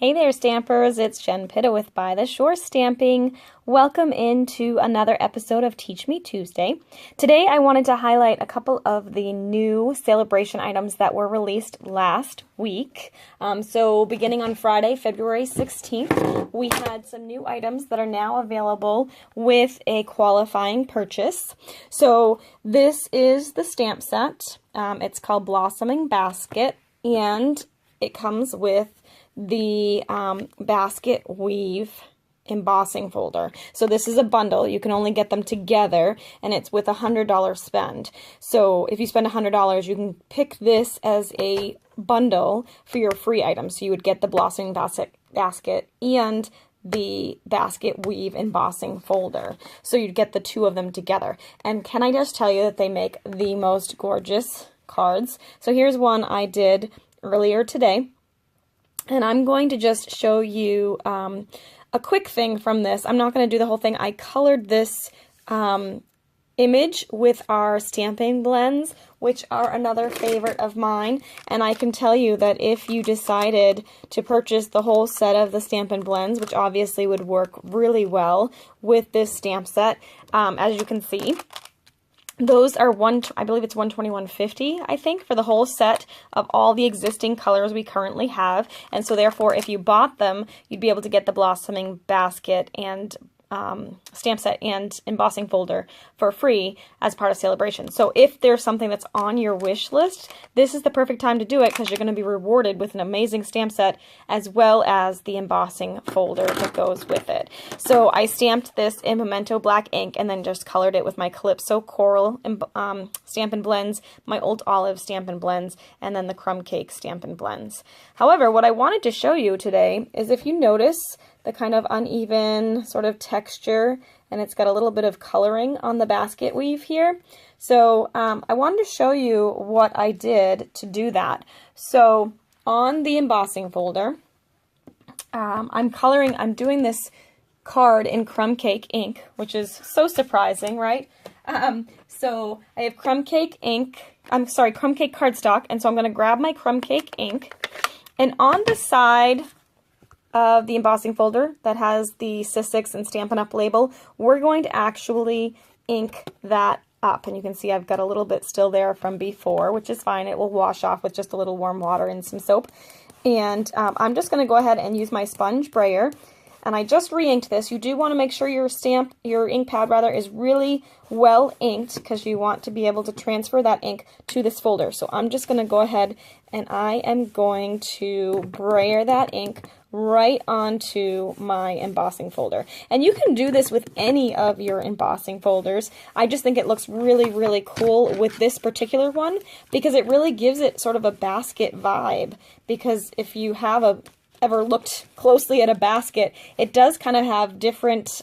Hey there, Stampers. It's Jen Pitta with By the Shore Stamping. Welcome into another episode of Teach Me Tuesday. Today I wanted to highlight a couple of the new Sale-A-Bration items that were released last week. So beginning on Friday, February 16th, we had some new items that are now available with a qualifying purchase. So this is the stamp set. It's called Blossoming Basket, and it comes with the basket weave embossing folder. So this is a bundle. You can only get them together, and it's with $100 spend. So if you spend $100, you can pick this as a bundle for your free items. So you would get the blossoming basket and the basket weave embossing folder. So you'd get the two of them together. And can I just tell you that they make the most gorgeous cards? So here's one I did earlier today. And I'm going to just show you a quick thing from this. I'm not going to do the whole thing. I colored this image with our stamping blends, which are another favorite of mine. And I can tell you that if you decided to purchase the whole set of the Stampin' Blends, which obviously would work really well with this stamp set, as you can see, those are I believe it's $121.50, I think, for the whole set of all the existing colors we currently have. And so therefore, if you bought them, you'd be able to get the blossoming basket and stamp set and embossing folder for free as part of Sale-A-Bration. So if there's something that's on your wish list, this is the perfect time to do it, because you're going to be rewarded with an amazing stamp set as well as the embossing folder that goes with it. So I stamped this in Pimento Black ink and then just colored it with my Calypso Coral Stampin' Blends, my Old Olive Stampin' Blends, and then the Crumb Cake Stampin' Blends. However, what I wanted to show you today is, if you notice the kind of uneven sort of texture, and it's got a little bit of coloring on the basket weave here. So I wanted to show you what I did to do that. So on the embossing folder, I'm doing this card in Crumb Cake ink, which is so surprising, right? So I have Crumb Cake cardstock, and so I'm going to grab my Crumb Cake ink, and on the side of the embossing folder that has the Sizzix and Stampin' Up! Label, we're going to actually ink that up. And you can see I've got a little bit still there from before, which is fine. It will wash off with just a little warm water and some soap. And I'm just going to go ahead and use my sponge brayer. And I just re-inked this. You do want to make sure your ink pad rather, is really well inked, because you want to be able to transfer that ink to this folder. So I'm just going to go ahead and I am going to brayer that ink right onto my embossing folder. And you can do this with any of your embossing folders. I just think it looks really, really cool with this particular one, because it really gives it sort of a basket vibe. Because if you have ever looked closely at a basket, it does kind of have different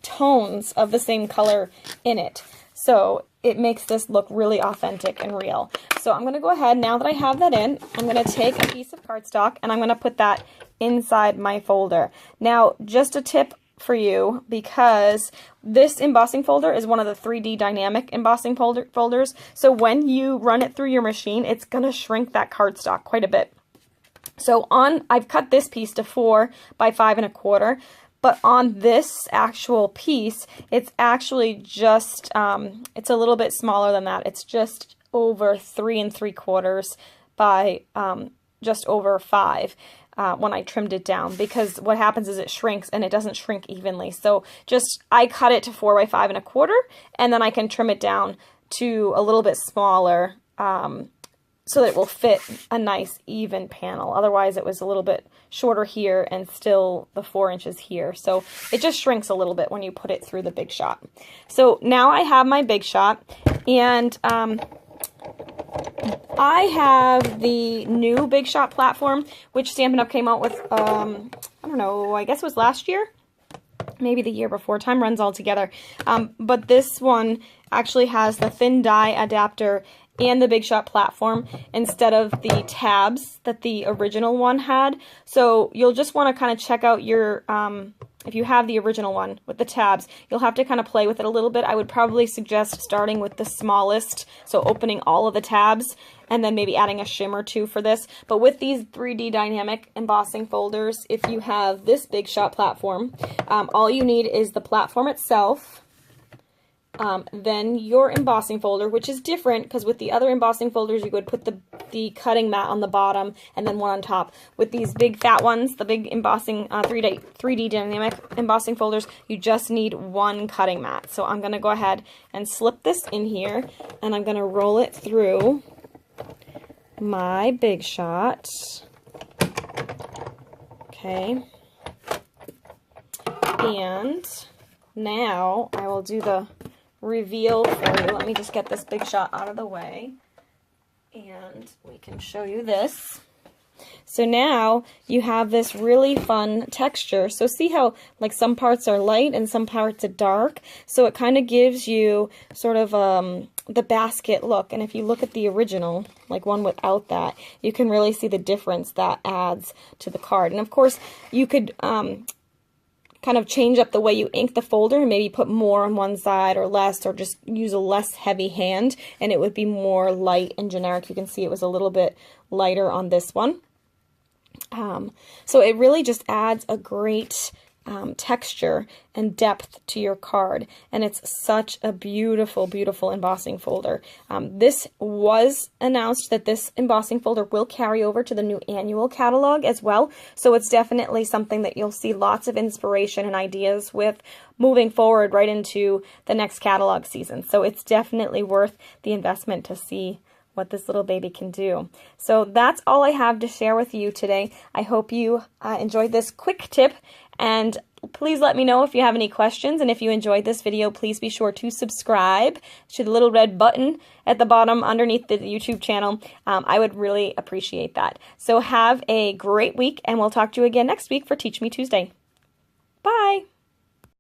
tones of the same color in it. So it makes this look really authentic and real. So I'm going to go ahead, now that I have that in, I'm going to take a piece of cardstock and I'm going to put that inside my folder. Now, just a tip for you, because this embossing folder is one of the 3D dynamic embossing folders. So when you run it through your machine, it's going to shrink that cardstock quite a bit. So I've cut this piece to 4 by 5 1/4, but on this actual piece, it's actually just, it's a little bit smaller than that. It's just over 3 3/4 by just over 5 when I trimmed it down, because what happens is it shrinks and it doesn't shrink evenly. So I cut it to 4 by 5 1/4, and then I can trim it down to a little bit smaller, so that it will fit a nice even panel. Otherwise it was a little bit shorter here and still the 4 inches here. So it just shrinks a little bit when you put it through the Big Shot. So now I have my Big Shot, and I have the new Big Shot platform, which Stampin' Up! Came out with, I don't know, I guess it was last year? Maybe the year before. Time runs all together. But this one actually has the thin die adapter and the Big Shot platform instead of the tabs that the original one had. So you'll just want to kind of check out your if you have the original one with the tabs, you'll have to kind of play with it a little bit. I would probably suggest starting with the smallest, so opening all of the tabs, and then maybe adding a shim or two for this. But with these 3D dynamic embossing folders, if you have this Big Shot platform, all you need is the platform itself, then your embossing folder, which is different because with the other embossing folders you would put the cutting mat on the bottom and then one on top. With these big fat ones, the big embossing 3D dynamic embossing folders, you just need one cutting mat. So I'm going to go ahead and slip this in here, and I'm going to roll it through my Big Shot. Okay. And now I will do the reveal for you. Let me just get this Big Shot out of the way, and we can show you this. So now you have this really fun texture. So see how like some parts are light and some parts are dark? So it kind of gives you sort of the basket look. And if you look at the original, like one without that, you can really see the difference that adds to the card. And of course, you could kind of change up the way you ink the folder and maybe put more on one side or less, or just use a less heavy hand and it would be more light and generic. You can see it was a little bit lighter on this one. So it really just adds a great texture and depth to your card, and it's such a beautiful, beautiful embossing folder. This was announced that this embossing folder will carry over to the new annual catalog as well, so it's definitely something that you'll see lots of inspiration and ideas with moving forward right into the next catalog season. So it's definitely worth the investment to see what this little baby can do. So that's all I have to share with you today. I hope you enjoyed this quick tip, and please let me know if you have any questions, and if you enjoyed this video, please be sure to subscribe to the little red button at the bottom underneath the YouTube channel. I would really appreciate that. So have a great week, and we'll talk to you again next week for Teach Me Tuesday. Bye!